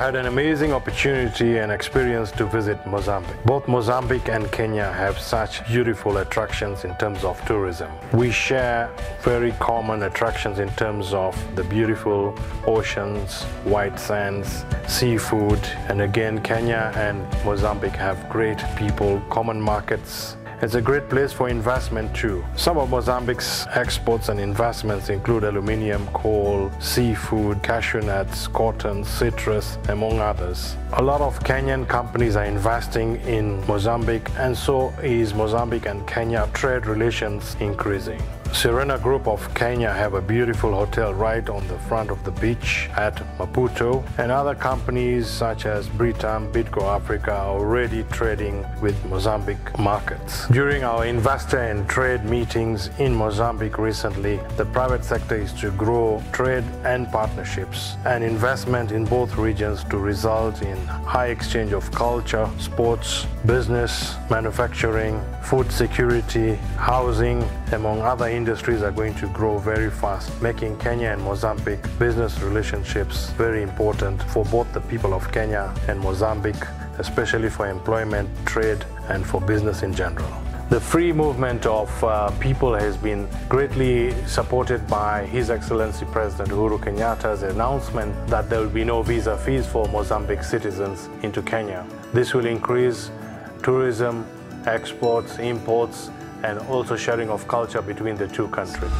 had an amazing opportunity and experience to visit Mozambique. Both Mozambique and Kenya have such beautiful attractions in terms of tourism. We share very common attractions in terms of the beautiful oceans, white sands, seafood, and again, Kenya and Mozambique have great people, common markets. It's a great place for investment too. Some of Mozambique's exports and investments include aluminium, coal, seafood, cashew nuts, cotton, citrus, among others. A lot of Kenyan companies are investing in Mozambique, and so is Mozambique and Kenya trade relations increasing. Serena Group of Kenya have a beautiful hotel right on the front of the beach at Maputo, and other companies such as Britam, Bidco Africa are already trading with Mozambique markets. During our investor and trade meetings in Mozambique recently, the private sector is to grow trade and partnerships and investment in both regions to result in high exchange of culture, sports, business, manufacturing, food security, housing, among other industries are going to grow very fast, making Kenya and Mozambique business relationships very important for both the people of Kenya and Mozambique, especially for employment, trade, and for business in general. The free movement of people has been greatly supported by His Excellency President Uhuru Kenyatta's announcement that there will be no visa fees for Mozambique citizens into Kenya. This will increase tourism, exports, imports, and also sharing of culture between the two countries.